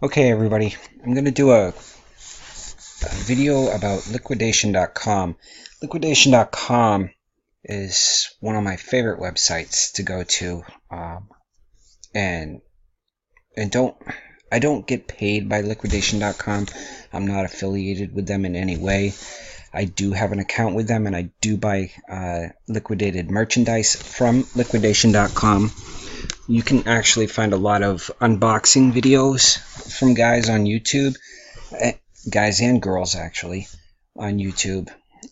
Okay, everybody, I'm going to do a video about liquidation.com. Liquidation.com is one of my favorite websites to go to, and I don't get paid by liquidation.com. I'm not affiliated with them in any way. I do have an account with them, and I do buy liquidated merchandise from liquidation.com. You can actually find a lot of unboxing videos from guys on YouTube, guys and girls actually, on YouTube.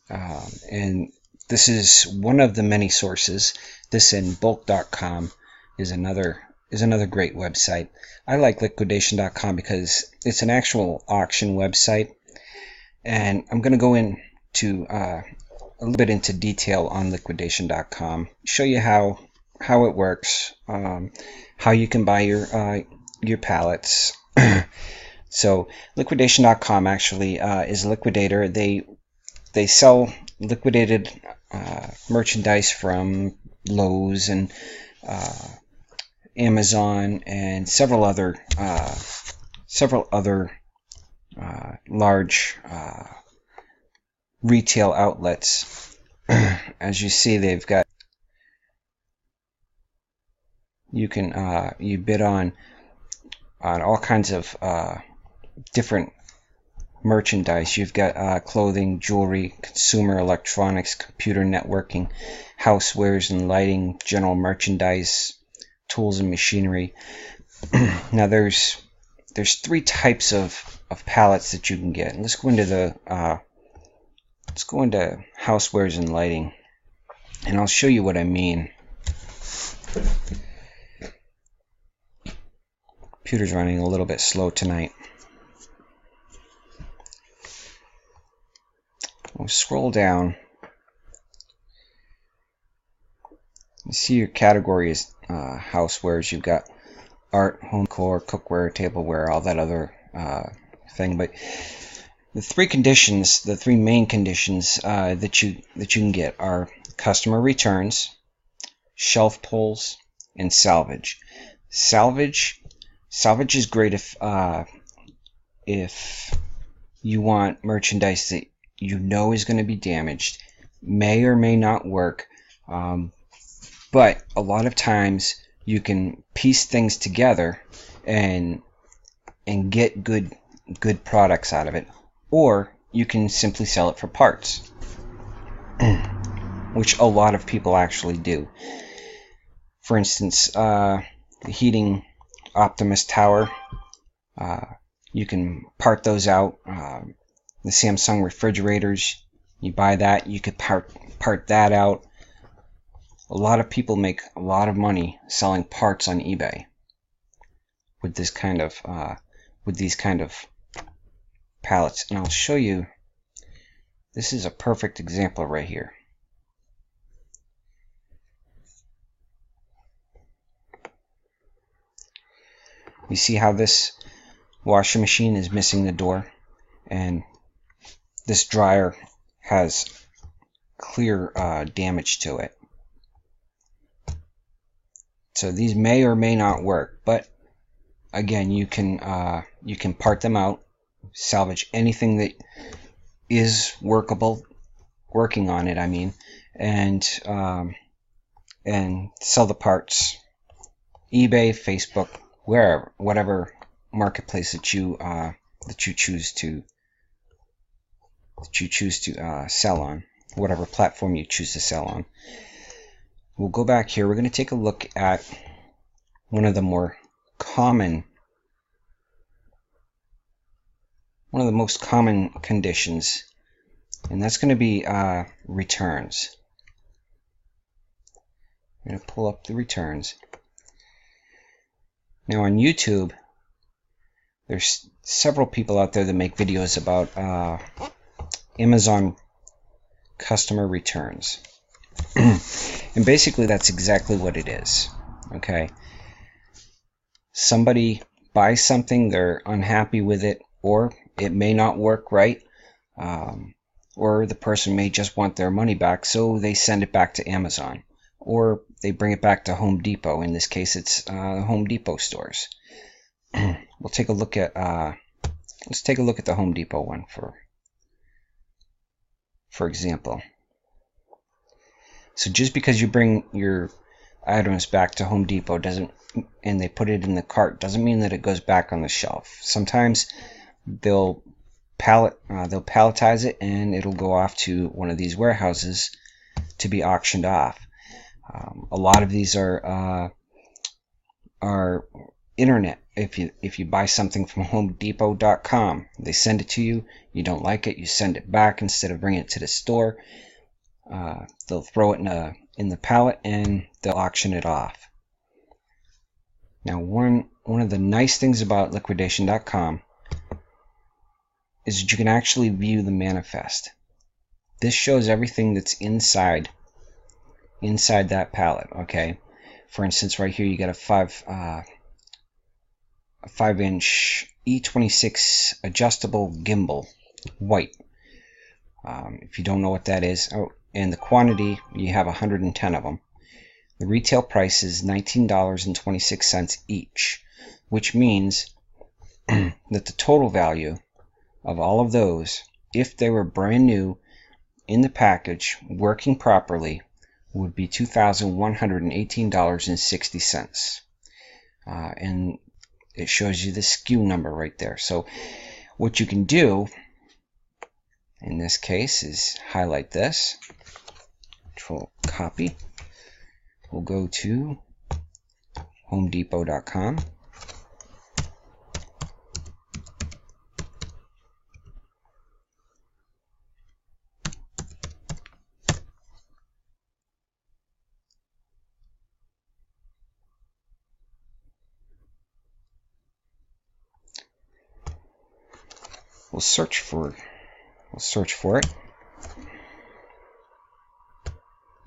And this is one of the many sources. This and bulk.com is another great website. I like liquidation.com because it's an actual auction website, and I'm going to go into a little bit into detail on liquidation.com, show you how it works, how you can buy your pallets. So liquidation.com actually is a liquidator. They sell liquidated merchandise from Lowe's and Amazon and several other large retail outlets. As you see, they've got, you can you bid on all kinds of different merchandise. You've got clothing, jewelry, consumer electronics, computer networking, housewares and lighting, general merchandise, tools and machinery. Now there's three types of pallets that you can get. And let's go into housewares and lighting, and I'll show you what I mean. Computer's running a little bit slow tonight. We'll scroll down. You see your category is housewares. You've got art, home decor, cookware, tableware, all that other thing. But the three main conditions that you can get are customer returns, shelf pulls, and salvage. Salvage is great if you want merchandise that you know is going to be damaged, may or may not work, but a lot of times you can piece things together and get good products out of it, or you can simply sell it for parts, which a lot of people actually do. For instance, the heating Optimus Tower, you can part those out. The Samsung refrigerators, you buy that, you could part that out. A lot of people make a lot of money selling parts on eBay with these kind of pallets, and I'll show you. This is a perfect example right here. You see how this washing machine is missing the door, and this dryer has clear damage to it. So these may or may not work, but again, you can part them out, salvage anything that is working on it, I mean, and sell the parts. eBay, Facebook, wherever, whatever marketplace that you choose to sell on, whatever platform you choose to sell on. We'll go back here. We're going to take a look at one of the most common conditions, and that's going to be returns. I'm going to pull up the returns. Now on YouTube, there's several people out there that make videos about Amazon customer returns. And basically that's exactly what it is. Okay, somebody buys something, they're unhappy with it, or it may not work right, or the person may just want their money back, so they send it back to Amazon, or they bring it back to Home Depot. In this case, it's Home Depot stores. we'll take a look at let's take a look at the Home Depot one for example. So just because you bring your items back to Home Depot and they put it in the cart doesn't mean that it goes back on the shelf. Sometimes they'll palletize it and it'll go off to one of these warehouses to be auctioned off. A lot of these are internet. If you buy something from HomeDepot.com, they send it to you. You don't like it, you send it back instead of bringing it to the store. They'll throw it in the pallet and they'll auction it off. Now, one of the nice things about Liquidation.com is that you can actually view the manifest. This shows everything that's inside that pallet. Okay, for instance, right here you got a 5-inch E26 adjustable gimbal, white. If you don't know what that is, and the quantity, you have 110 of them. The retail price is $19.26 each, which means that the total value of all of those, if they were brand new in the package, working properly, would be $2,118.60. And it shows you the SKU number right there. So what you can do in this case is highlight this, Control copy. We'll go to HomeDepot.com. We'll search for it.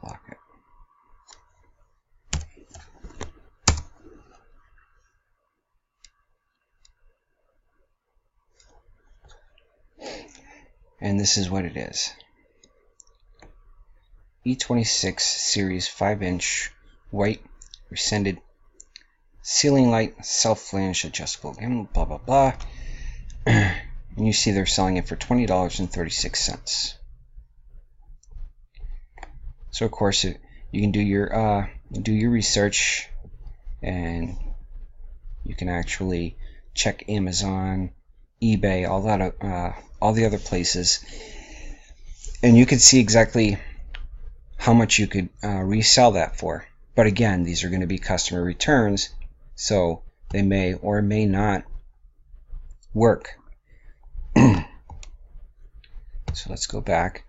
Lock it. And this is what it is. E26 series 5-inch white rescinded ceiling light self-flange adjustable gimbal, blah blah blah. And you see they're selling it for $20.36. So of course you can do your research, and you can actually check Amazon, eBay, all the other places, and you can see exactly how much you could resell that for. But again, these are going to be customer returns, so they may or may not work. So let's go back.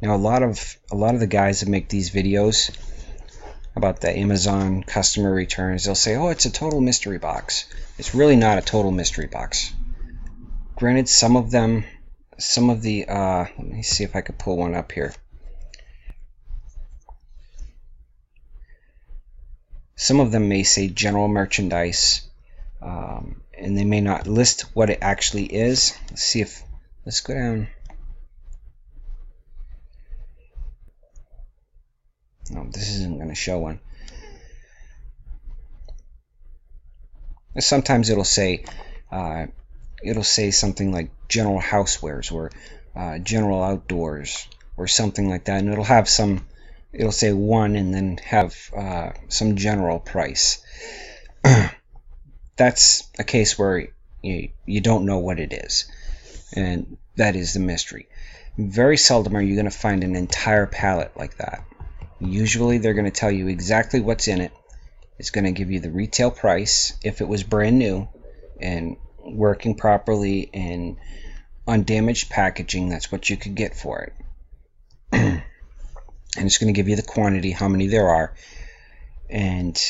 Now a lot of the guys that make these videos about the Amazon customer returns, they'll say, oh, it's a total mystery box. It's really not a total mystery box. Granted, some of the let me see if I could pull one up here. Some of them may say general merchandise, and they may not list what it actually is. Let's go down. No, this isn't going to show one. Sometimes it'll say something like general housewares or general outdoors or something like that, and it'll say one and then have some general price. That's a case where you don't know what it is, and that is the mystery. Very seldom are you going to find an entire pallet like that. Usually they're going to tell you exactly what's in it. It's going to give you the retail price if it was brand new and working properly and undamaged packaging. That's what you could get for it. And it's going to give you the quantity, how many there are. And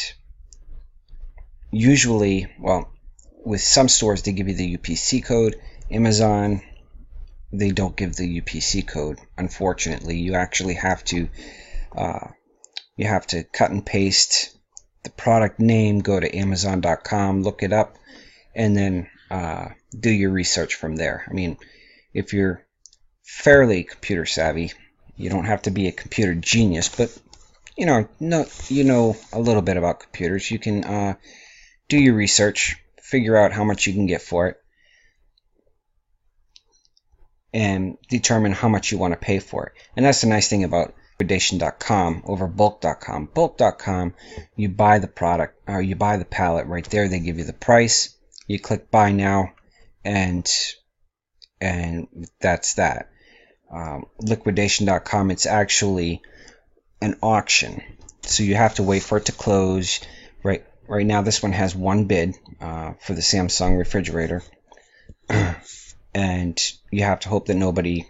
usually, well, with some stores they give you the UPC code. Amazon, they don't give the UPC code, unfortunately. You actually have to cut and paste the product name, go to Amazon.com, look it up, and then do your research from there. I mean, if you're fairly computer savvy, you don't have to be a computer genius, but you know a little bit about computers, you can do your research, figure out how much you can get for it, and determine how much you want to pay for it. And that's the nice thing about liquidation.com over bulk.com. Bulk.com, you buy the product, or you buy the pallet right there. They give you the price. You click buy now, and that's that. Liquidation.com, it's actually an auction, so you have to wait for it to close. Right now, this one has one bid for the Samsung refrigerator. And you have to hope that nobody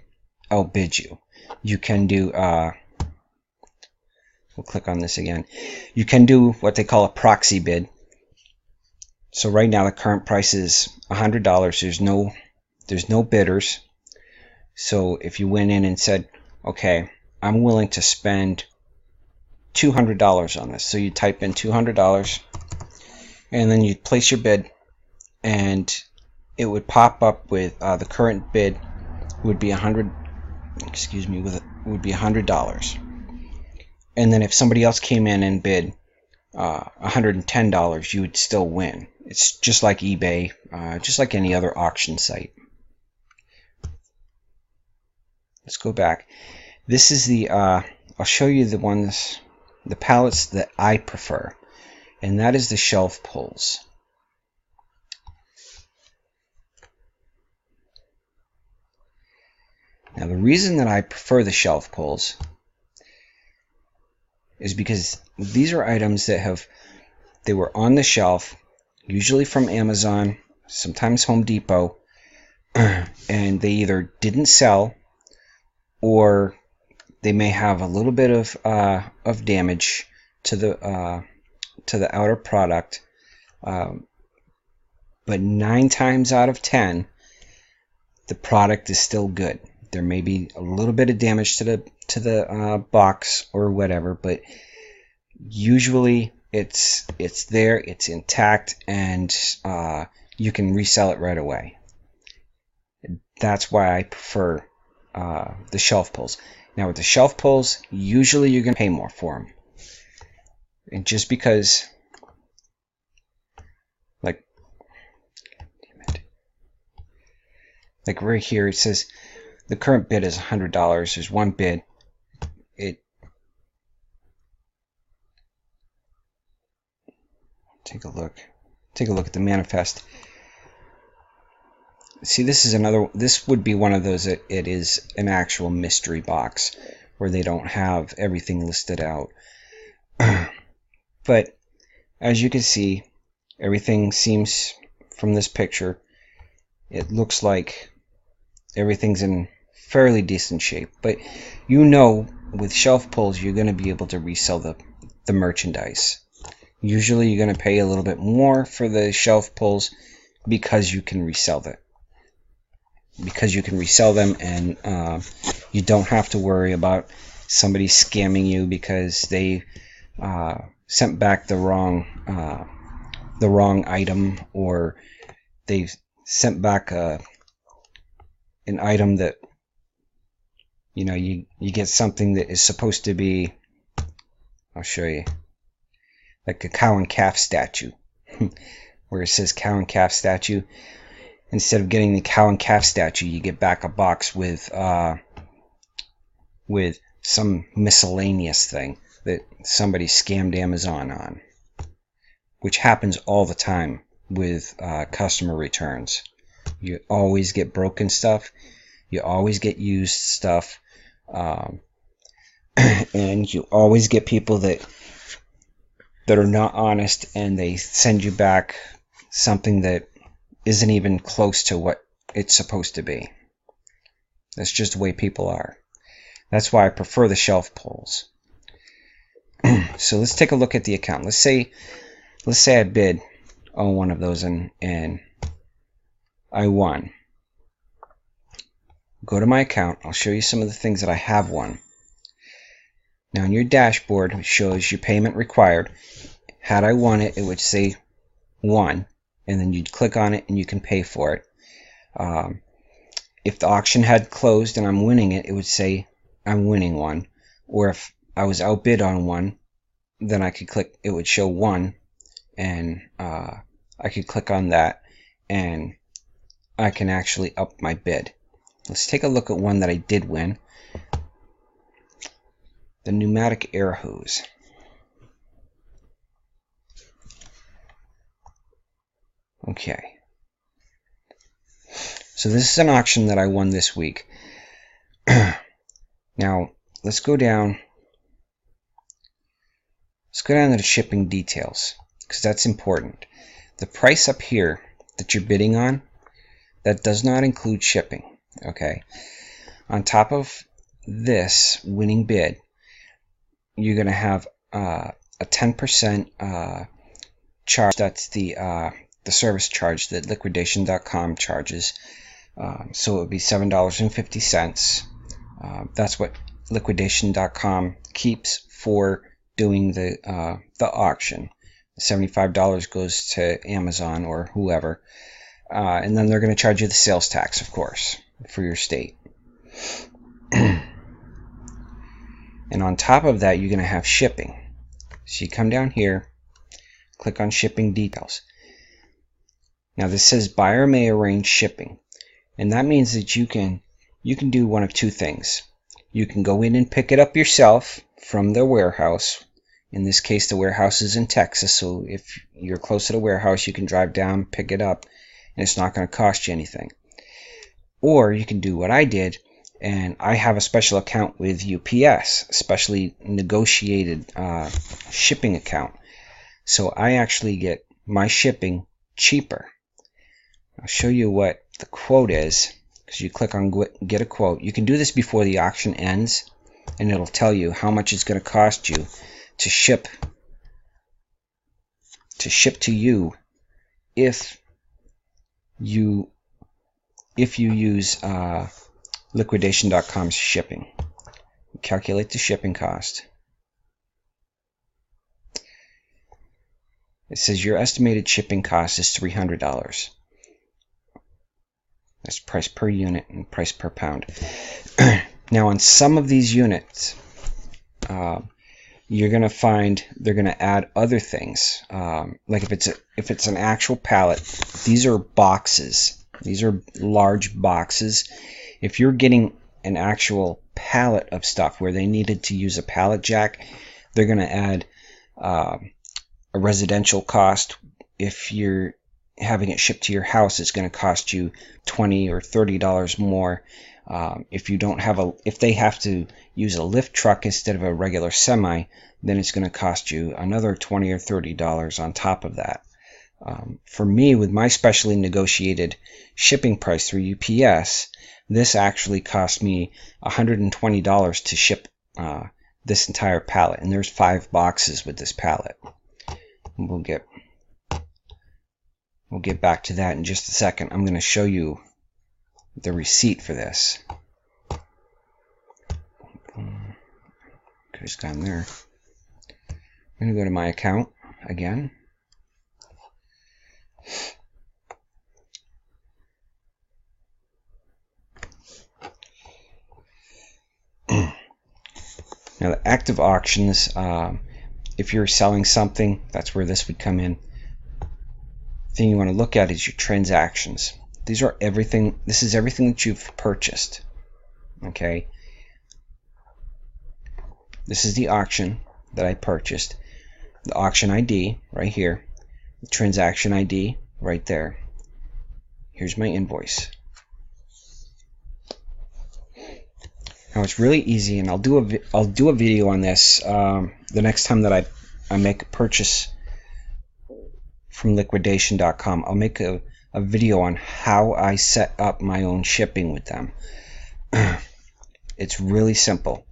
outbids you. You can do, we'll click on this again. You can do what they call a proxy bid. So right now the current price is $100. There's no bidders. So if you went in and said, okay, I'm willing to spend $200 on this. So you type in $200 and then you place your bid, and it would pop up with the current bid would be $100. Would be $100. And then if somebody else came in and bid $110, you would still win. It's just like eBay, just like any other auction site. Let's go back. This is the I'll show you the pallets that I prefer, and that is the shelf pulls. Now, the reason that I prefer the shelf pulls is because these are items that they were on the shelf, usually from Amazon, sometimes Home Depot, and they either didn't sell, or they may have a little bit of damage to the outer product, but 9 times out of 10, the product is still good. There may be a little bit of damage to the box or whatever, but usually it's there, it's intact, and you can resell it right away. That's why I prefer the shelf pulls. Now with the shelf pulls, usually you're going to pay more for them, and just because, like right here it says the current bid is $100. There's one bid. Take a look at the manifest. See, this would be one of those that it is an actual mystery box where they don't have everything listed out. But as you can see, everything seems, from this picture, it looks like everything's in fairly decent shape. But with shelf pulls, you're going to be able to resell the merchandise. Usually you're going to pay a little bit more for the shelf pulls because you can resell them. And you don't have to worry about somebody scamming you because they sent back the wrong item, or they sent back an item that you get something that is supposed to be, I'll show you, like a cow and calf statue where it says cow and calf statue. Instead of getting the cow and calf statue, you get back a box with some miscellaneous thing that somebody scammed Amazon on, which happens all the time with customer returns. You always get broken stuff, you always get used stuff, and you always get people that are not honest, and they send you back something that isn't even close to what it's supposed to be. That's just the way people are. That's why I prefer the shelf pulls. So let's take a look at the account. Let's say I bid on one of those and I won. Go to my account. I'll show you some of the things that I have won. Now in your dashboard, it shows your payment required. Had I won it, it would say won, and then you'd click on it and you can pay for it. If the auction had closed and I'm winning it, it would say I'm winning one. Or if I was outbid on one, then I could click, it would show one, and I could click on that, and I can actually up my bid. Let's take a look at one that I did win. The pneumatic air hose. Okay. So this is an auction that I won this week. Now, let's go down. Let's go down to the shipping details, because that's important. The price up here that you're bidding on, that does not include shipping. Okay. On top of this winning bid, you're going to have a 10% charge. That's the service charge that Liquidation.com charges. So it would be $7.50. That's what Liquidation.com keeps for doing the auction. $75 goes to Amazon or whoever, and then they're going to charge you the sales tax, of course, for your state. And on top of that, you're going to have shipping. So you come down here, click on shipping details. Now this says buyer may arrange shipping, and that means that you can do one of two things. You can go in and pick it up yourself from the warehouse. In this case, the warehouse is in Texas, so if you're close to the warehouse, you can drive down, pick it up, and it's not going to cost you anything. Or you can do what I did, and I have a special account with UPS, especially negotiated shipping account. So I actually get my shipping cheaper. I'll show you what the quote is, because you click on get a quote. You can do this before the auction ends, and it'll tell you how much it's going to cost you to ship to you if you use Liquidation.com's shipping. Calculate the shipping cost. It says your estimated shipping cost is $300. That's price per unit and price per pound. Now on some of these units, you're going to find they're going to add other things. Like if it's an actual pallet, these are boxes. These are large boxes. If you're getting an actual pallet of stuff where they needed to use a pallet jack, they're going to add a residential cost. If you're having it shipped to your house, it's going to cost you $20 or $30 more. If they have to use a lift truck instead of a regular semi, then it's going to cost you another $20 or $30 on top of that. For me, with my specially negotiated shipping price through UPS, this actually cost me $120 to ship this entire pallet, and there's 5 boxes with this pallet. We'll get back to that in just a second. I'm going to show you the receipt for this. Could have gone there. I'm going to go to my account again. Now the active auctions, if you're selling something, that's where this would come in. The thing you want to look at is your transactions. These are everything. This is everything that you've purchased. Okay. This is the auction that I purchased. The auction ID right here. The transaction ID right there. Here's my invoice. Now it's really easy, and I'll do a video on this the next time that I make a purchase from Liquidation.com. I'll make a video on how I set up my own shipping with them. It's really simple.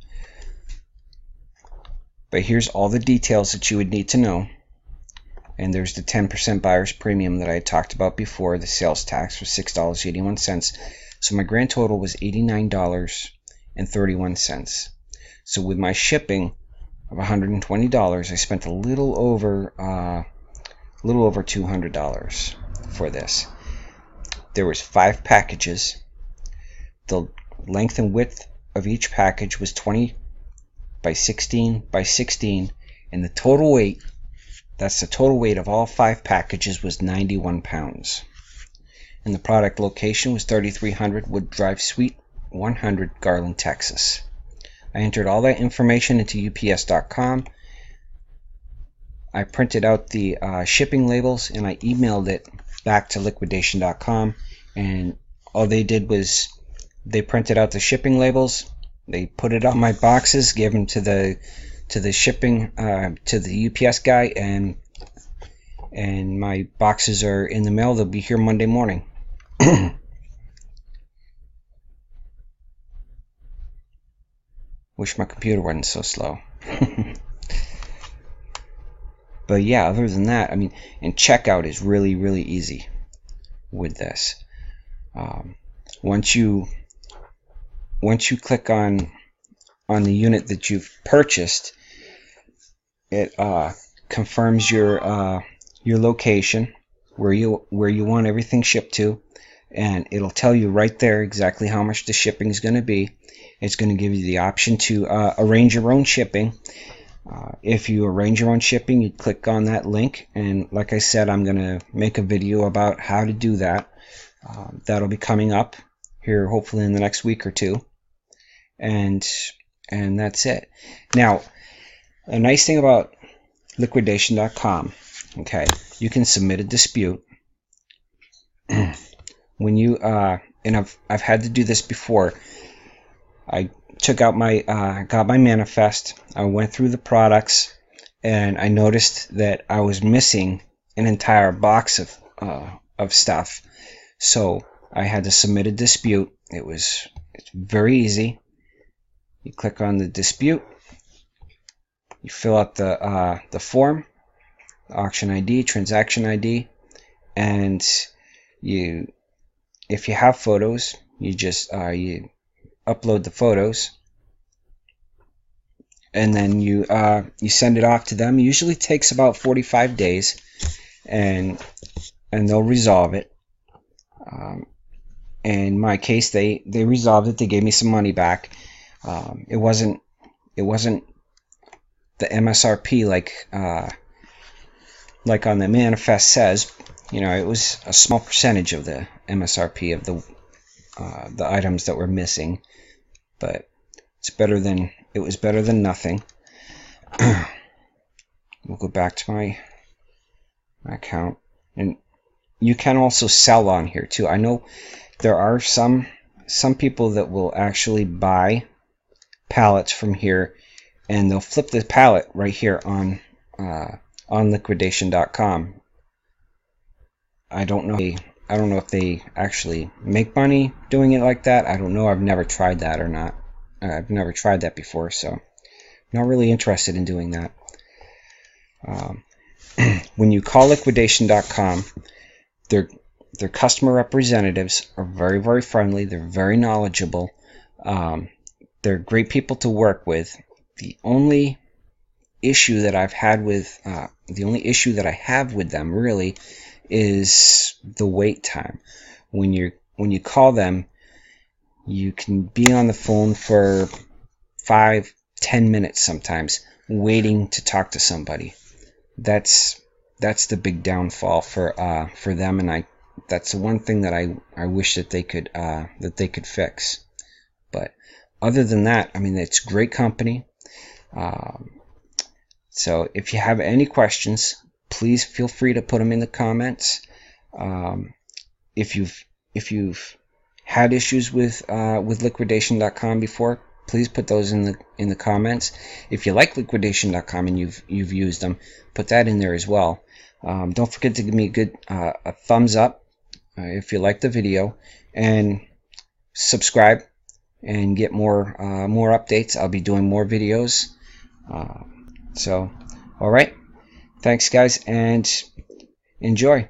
But here's all the details that you would need to know. And there's the 10% buyer's premium that I had talked about before. The sales tax was $6.81. So my grand total was $89.31. So with my shipping of $120, I spent a little over $200 for this. There was 5 packages. The length and width of each package was 20 by 16 by 16, and the total weight, that's the total weight of all 5 packages, was 91 pounds. And the product location was 3300 Wood Drive Suite 100, Garland, Texas. I entered all that information into UPS.com. I printed out the shipping labels and I emailed it back to liquidation.com, and all they did was they printed out the shipping labels, they put it on my boxes, gave them to the shipping to the UPS guy, and my boxes are in the mail. They'll be here Monday morning. Wish my computer wasn't so slow. But yeah, other than that, I mean, and checkout is really, really easy with this. Once you click on the unit that you've purchased, it confirms your location, where you want everything shipped to, and it'll tell you right there exactly how much the shipping is going to be. It's going to give you the option to arrange your own shipping. If you arrange your own shipping, you click on that link, and like I said, I'm going to make a video about how to do that. That'll be coming up here hopefully in the next week or two, and that's it. Now, a nice thing about liquidation.com, okay, you can submit a dispute. When you and I've had to do this before. I took out my got my manifest. I went through the products, and I noticed that I was missing an entire box of stuff. So I had to submit a dispute. It's very easy. You click on the dispute. You fill out the form, auction ID, transaction ID, and if you have photos, you just you upload the photos, and then you send it off to them. It usually takes about 45 days, and they'll resolve it. In my case, they resolved it. They gave me some money back. It wasn't the MSRP like on the manifest says. You know, it was a small percentage of the MSRP of the items that were missing, but it was better than nothing. We'll go back to my account, and you can also sell on here too. I know there are some people that will actually buy pallets from here, and they'll flip the pallet right here on liquidation.com. I don't know if they actually make money doing it like that. I don't know. I've never tried that or not. I've never tried that before, so I'm not really interested in doing that. When you call liquidation.com, their customer representatives are very, very friendly. They're very knowledgeable. They're great people to work with. The only issue that I have with them really is the wait time. When you call them, you can be on the phone for 5-10 minutes sometimes waiting to talk to somebody. That's the big downfall for them, and that's the one thing that I wish that they could fix. But other than that, I mean, it's great company. So if you have any questions, please feel free to put them in the comments. If you've had issues with liquidation.com before, please put those in the comments. If you like liquidation.com and you've used them, put that in there as well. Don't forget to give me a thumbs up if you like the video, and subscribe and get more updates. I'll be doing more videos. So, all right. Thanks, guys, and enjoy.